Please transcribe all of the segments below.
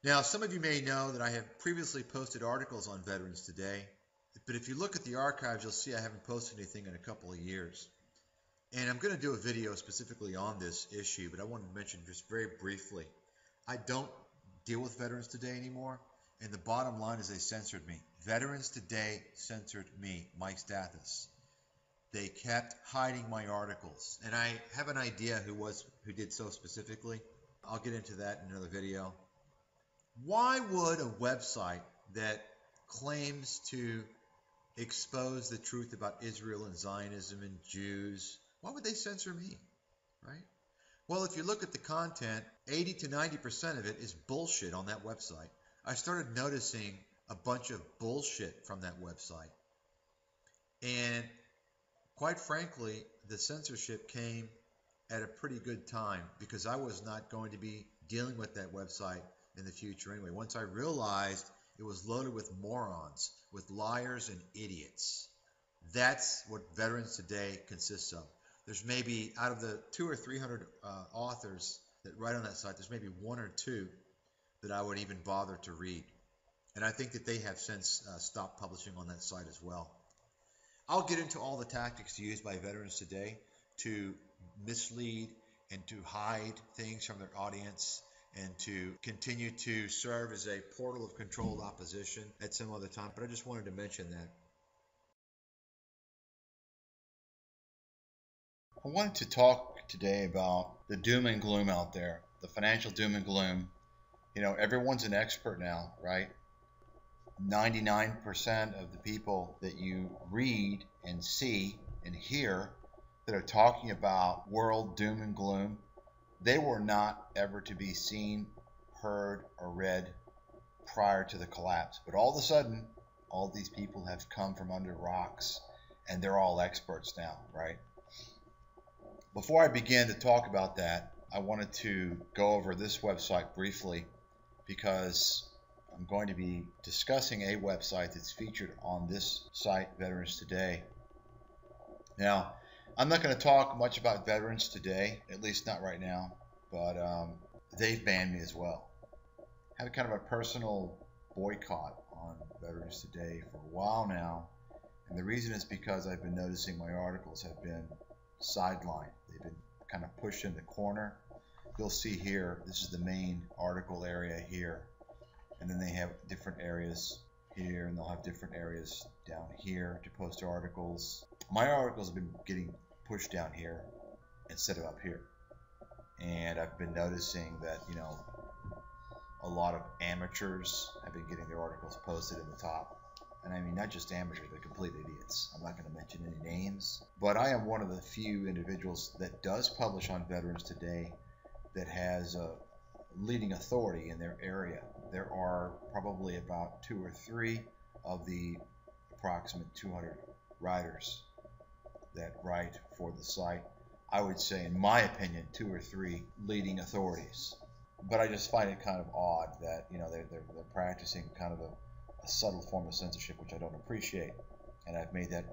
Now, some of you may know that I have previously posted articles on Veterans Today, but if you look at the archives, you'll see I haven't posted anything in a couple of years. And I'm going to do a video specifically on this issue, but I wanted to mention just very briefly, I don't deal with Veterans Today anymore, and the bottom line is they censored me. Veterans Today censored me, Mike Stathis. They kept hiding my articles, and I have an idea who did so specifically. I'll get into that in another video. Why would a website that claims to expose the truth about Israel and Zionism and Jews, why would they censor me, right? Well, if you look at the content, 80 to 90% of it is bullshit on that website. I started noticing a bunch of bullshit from that website. And quite frankly, the censorship came at a pretty good time because I was not going to be dealing with that website in the future anyway. Once I realized it was loaded with morons, with liars and idiots. That's what Veterans Today consists of. There's maybe, out of the 200 or 300 authors that write on that site, there's maybe one or two that I would even bother to read. And I think that they have since stopped publishing on that site as well. I'll get into all the tactics used by Veterans Today to mislead and to hide things from their audience and to continue to serve as a portal of controlled opposition at some other time. But I just wanted to mention that. I wanted to talk today about the doom and gloom out there, the financial doom and gloom. You know, everyone's an expert now, right? 99% of the people that you read and see and hear that are talking about world doom and gloom, they were not ever to be seen, heard, or read prior to the collapse. But all of a sudden, all these people have come from under rocks, and they're all experts now, right? Before I begin to talk about that, I wanted to go over this website briefly because I'm going to be discussing a website that's featured on this site, Veterans Today. Now, I'm not going to talk much about Veterans Today, at least not right now, but they've banned me as well. I had kind of a personal boycott on Veterans Today for a while now, and the reason is because I've been noticing my articles have been sidelined. They've been kind of pushed in the corner. You'll see here, this is the main article area here, and then they have different areas here, and they'll have different areas down here to post articles. My articles have been getting pushed down here instead of up here, and I've been noticing that, you know, a lot of amateurs have been getting their articles posted in the top. And I mean, not just amateurs, they're complete idiots. I'm not going to mention any names, but I am one of the few individuals that does publish on Veterans Today that has a leading authority in their area. There are probably about 2 or 3 of the approximate 200 writers that write for the site. I would say, in my opinion, 2 or 3 leading authorities. But I just find it kind of odd that, you know, they're practicing kind of a subtle form of censorship, which I don't appreciate. And I've made that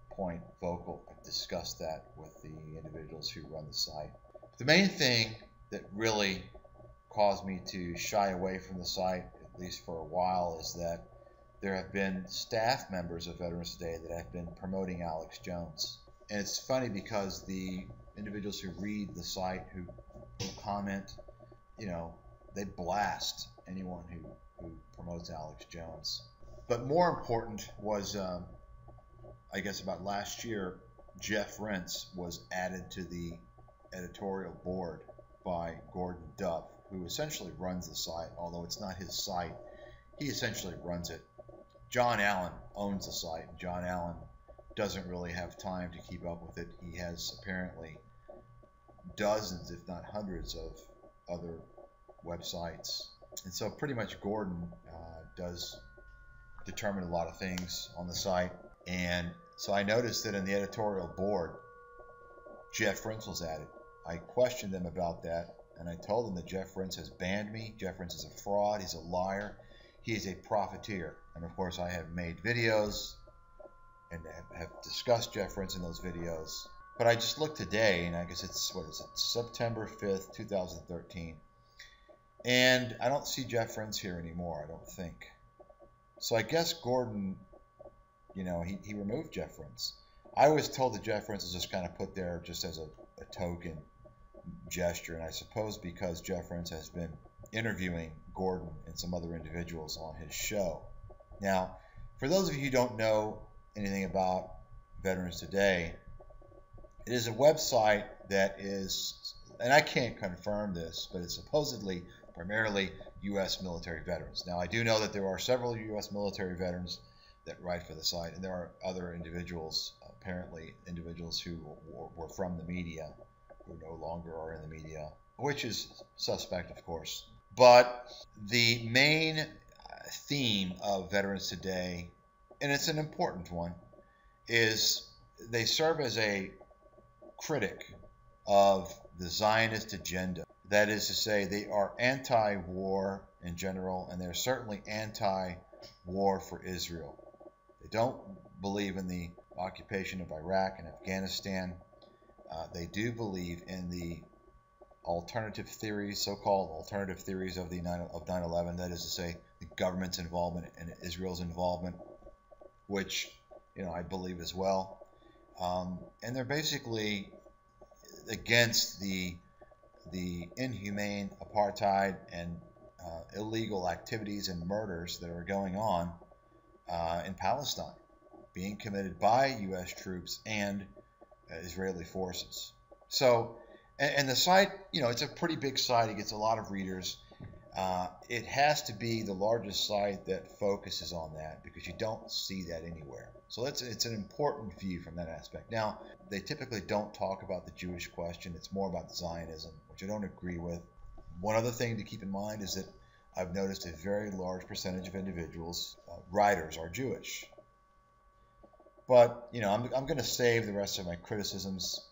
point vocal. I've discussed that with the individuals who run the site. The main thing that really caused me to shy away from the site, at least for a while, is that there have been staff members of Veterans Today that have been promoting Alex Jones. And it's funny because the individuals who read the site, who comment, you know, they blast anyone who promotes Alex Jones. But more important was, I guess about last year, Jeff Rentz was added to the editorial board by Gordon Duff, who essentially runs the site, although it's not his site. He essentially runs it. John Allen owns the site. John Allen doesn't really have time to keep up with it. He has apparently dozens, if not hundreds, of other websites. And so pretty much Gordon does determine a lot of things on the site. And so I noticed that in the editorial board, Jeff Rentz was added. I questioned them about that, and I told them that Jeff Rentz has banned me. Jeff Rentz is a fraud. He's a liar. He is a profiteer. And of course, I have made videos and have discussed Jeff Rentz in those videos. But I just looked today, and I guess it's, what is it, September 5th, 2013. And I don't see Jeff Friends here anymore, I don't think. So I guess Gordon, he removed Jeff Friends. I was told that Jeff Friends is just kind of put there just as a token gesture, and I suppose because Jeff Friends has been interviewing Gordon and some other individuals on his show. Now, for those of you who don't know anything about Veterans Today, it is a website that is, and I can't confirm this, but it's supposedly primarily U.S. military veterans. Now, I do know that there are several U.S. military veterans that write for the site, and there are other individuals, apparently individuals who were from the media, who no longer are in the media, which is suspect, of course. But the main theme of Veterans Today, and it's an important one, is they serve as a critic of the Zionist agenda. That is to say, they are anti-war in general, and they're certainly anti-war for Israel. They don't believe in the occupation of Iraq and Afghanistan. They do believe in the alternative theories, so-called alternative theories of 9/11. That is to say, the government's involvement and Israel's involvement, which I believe as well. And they're basically against the inhumane apartheid and illegal activities and murders that are going on in Palestine, being committed by U.S. troops and Israeli forces. So, and the site, it's a pretty big site. It gets a lot of readers. It has to be the largest site that focuses on that, because you don't see that anywhere. So it's an important view from that aspect. Now, they typically don't talk about the Jewish question. It's more about Zionism, which I don't agree with. One other thing to keep in mind is that I've noticed a very large percentage of individuals, writers, are Jewish. But, I'm going to save the rest of my criticisms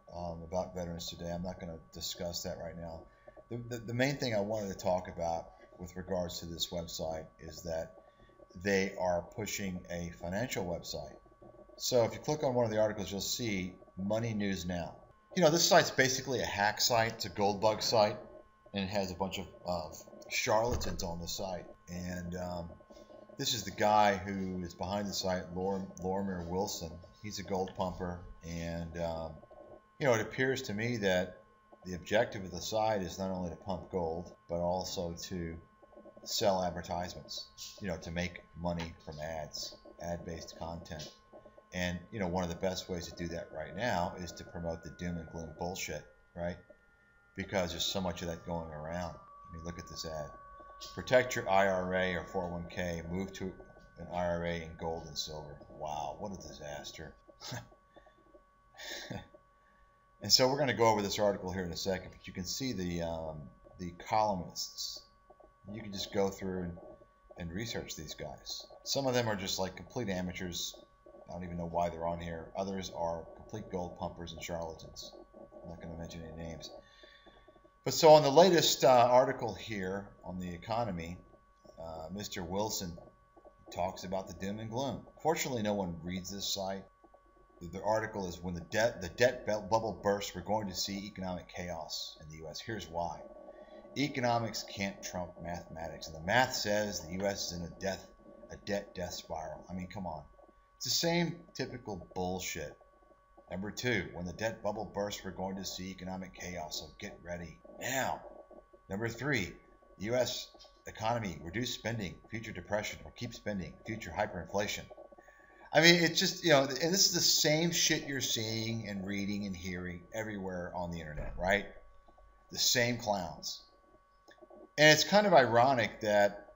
about Veterans Today. I'm not going to discuss that right now. The main thing I wanted to talk about with regards to this website is that they are pushing a financial website. So if you click on one of the articles, you'll see Money News Now. This site's basically a hack site. It's a gold bug site, and it has a bunch of charlatans on the site. And this is the guy who is behind the site, Lorimer Wilson. He's a gold pumper, and it appears to me that the objective of the site is not only to pump gold, but also to sell advertisements, to make money from ads, ad-based content. And, one of the best ways to do that right now is to promote the doom and gloom bullshit, right? Because there's so much of that going around. I mean, look at this ad. Protect your IRA or 401k. Move to an IRA in gold and silver. Wow, what a disaster. And so we're going to go over this article here in a second, but you can see the columnists. You can just go through and research these guys. Some of them are just like complete amateurs. I don't even know why they're on here. Others are complete gold pumpers and charlatans. I'm not going to mention any names. But so on the latest article here on the economy, Mr. Wilson talks about the doom and gloom. Fortunately, no one reads this site. The article is, when the debt bubble bursts, we're going to see economic chaos in the U.S. Here's why. Economics can't trump mathematics, and the math says the U.S. is in a debt death spiral. I mean, come on. It's the same typical bullshit. Number 2, when the debt bubble bursts, we're going to see economic chaos, so get ready now. Number 3, the U.S. economy, reduce spending, future depression, or keep spending, future hyperinflation. I mean, it's just, and this is the same shit you're seeing and reading and hearing everywhere on the internet, right? The same clowns. And it's kind of ironic that,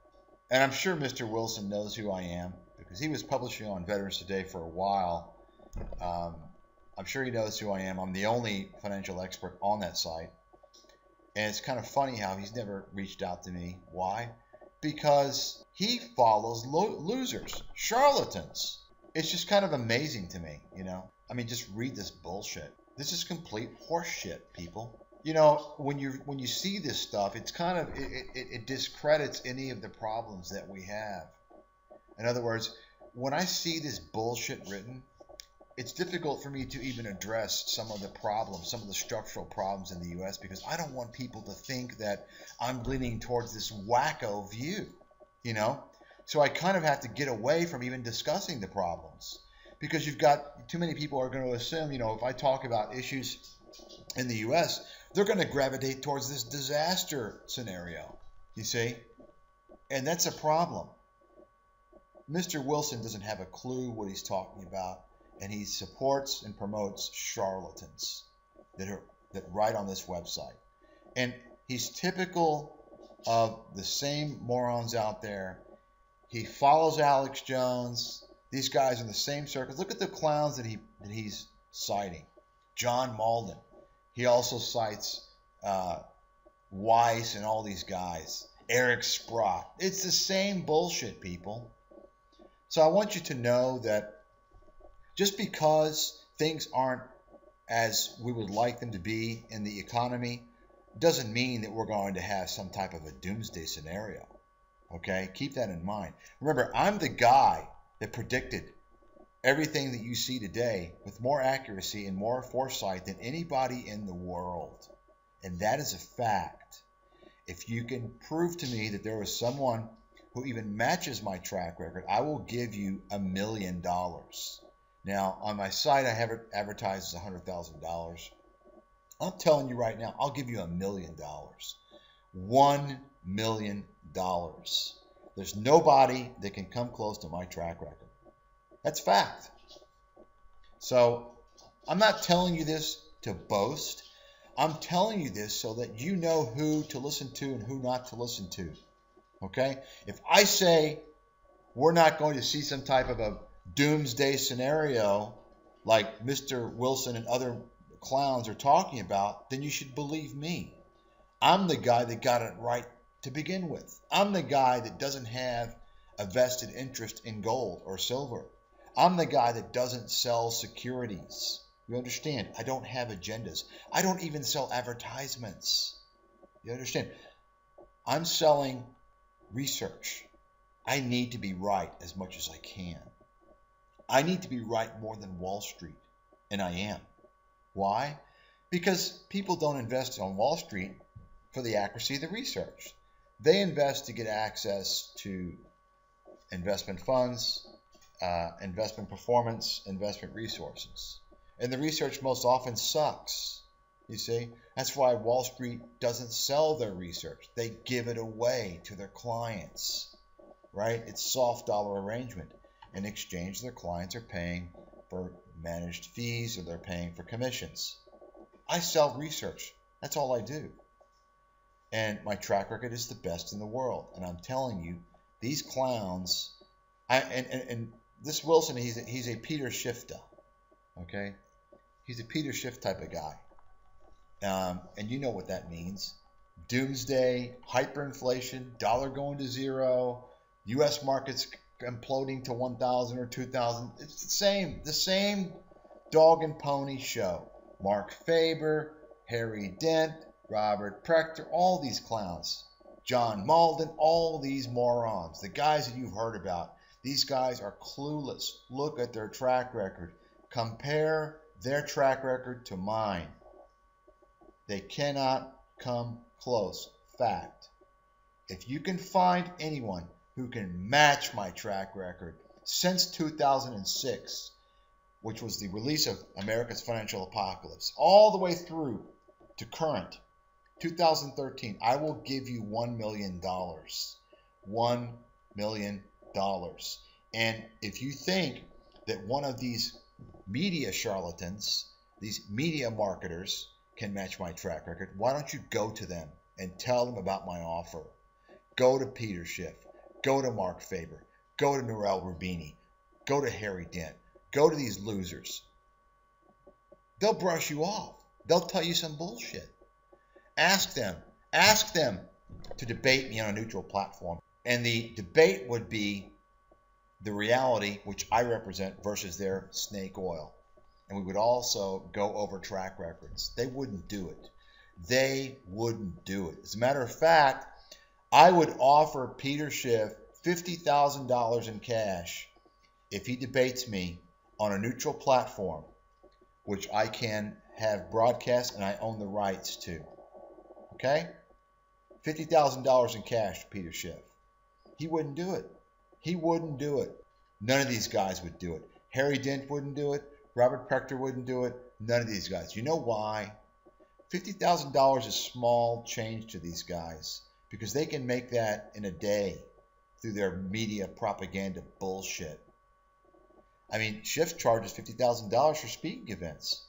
and I'm sure Mr. Wilson knows who I am, because he was publishing on Veterans Today for a while. I'm sure he knows who I am. I'm the only financial expert on that site. And it's kind of funny how he's never reached out to me. Why? Because he follows losers, charlatans. It's just kind of amazing to me, I mean, just read this bullshit. This is complete horseshit, people. When you see this stuff, it's kind of it discredits any of the problems that we have. In other words, when I see this bullshit written, it's difficult for me to even address some of the problems, some of the structural problems in the U.S. because I don't want people to think that I'm leaning towards this wacko view, you know? So I kind of have to get away from even discussing the problems because you've got too many people are going to assume, you know, if I talk about issues in the U.S., they're going to gravitate towards this disaster scenario, you see? And that's a problem. Mr. Wilson doesn't have a clue what he's talking about, and he supports and promotes charlatans that write on this website. And he's typical of the same morons out there. He follows Alex Jones. These guys in the same circles. Look at the clowns that he's citing. John Malden. He also cites Weiss and all these guys. Eric Sprott. It's the same bullshit, people. So I want you to know that just because things aren't as we would like them to be in the economy doesn't mean that we're going to have some type of a doomsday scenario. Okay? Keep that in mind. Remember, I'm the guy that predicted everything that you see today with more accuracy and more foresight than anybody in the world. And that is a fact. If you can prove to me that there was someone who even matches my track record, I will give you $1 million. Now, on my site, I have it advertised as $100,000. I'm telling you right now, I'll give you $1 million. $1 million. There's nobody that can come close to my track record. That's fact. So, I'm not telling you this to boast. I'm telling you this so that you know who to listen to and who not to listen to. Okay? If I say we're not going to see some type of a doomsday scenario like Mr. Wilson and other clowns are talking about, then you should believe me. I'm the guy that got it right to begin with. I'm the guy that doesn't have a vested interest in gold or silver. I'm the guy that doesn't sell securities. You understand? I don't have agendas. I don't even sell advertisements. You understand? I'm selling research. I need to be right as much as I can. I need to be right more than Wall Street, and I am. Why? Because people don't invest on Wall Street for the accuracy of the research. They invest to get access to investment funds, investment performance, investment resources. And the research most often sucks, you see. That's why Wall Street doesn't sell their research. They give it away to their clients, right? It's soft dollar arrangement. In exchange, their clients are paying for managed fees or they're paying for commissions. I sell research. That's all I do. And my track record is the best in the world. And I'm telling you, these clowns, and this Wilson, he's a Peter Schiff-ta, okay? He's a Peter Schiff type of guy. And you know what that means. Doomsday, hyperinflation, dollar going to zero, U.S. markets imploding to 1,000 or 2,000. It's the same dog and pony show. Mark Faber, Harry Dent, Robert Prechter, all these clowns. John Malden, all these morons. The guys that you've heard about. These guys are clueless. Look at their track record. Compare their track record to mine. They cannot come close. Fact. If you can find anyone who can match my track record since 2006, which was the release of America's Financial Apocalypse, all the way through to current 2013, I will give you $1 million. $1 million. And if you think that one of these media charlatans, these media marketers, can match my track record, why don't you go to them and tell them about my offer? Go to Peter Schiff. Go to Mark Faber. Go to Noel Rubini. Go to Harry Dent. Go to these losers. They'll brush you off. They'll tell you some bullshit. Ask them. Ask them to debate me on a neutral platform. And the debate would be the reality which I represent versus their snake oil. And we would also go over track records. They wouldn't do it. They wouldn't do it. As a matter of fact, I would offer Peter Schiff $50,000 in cash if he debates me on a neutral platform, which I can have broadcast and I own the rights to. Okay? $50,000 in cash to Peter Schiff. He wouldn't do it. He wouldn't do it. None of these guys would do it. Harry Dent wouldn't do it. Robert Prechter wouldn't do it. None of these guys. You know why? $50,000 is small change to these guys because they can make that in a day through their media propaganda bullshit. I mean, Schiff charges $50,000 for speaking events.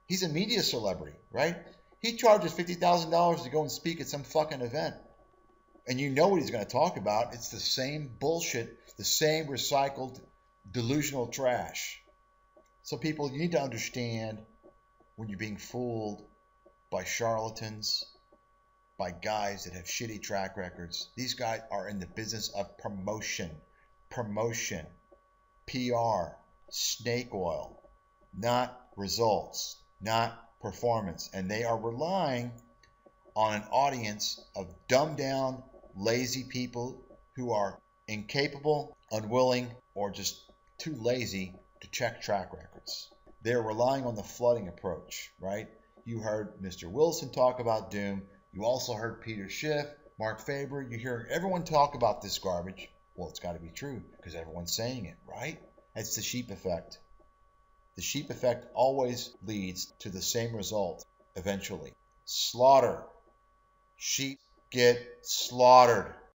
He's a media celebrity, right? He charges $50,000 to go and speak at some fucking event. And you know what he's going to talk about. It's the same bullshit, the same recycled, delusional trash. So people, you need to understand when you're being fooled by charlatans, by guys that have shitty track records. These guys are in the business of promotion, PR, snake oil, not results, not performance. And they are relying on an audience of dumbed down, lazy people who are incapable, unwilling, or just too lazy to check track records. They're relying on the flooding approach, right? You heard Mr. Wilson talk about Doom. You also heard Peter Schiff, Mark Faber. You hear everyone talk about this garbage. Well, it's got to be true because everyone's saying it, right? It's the sheep effect. The sheep effect always leads to the same result eventually. Slaughter. Sheep get slaughtered.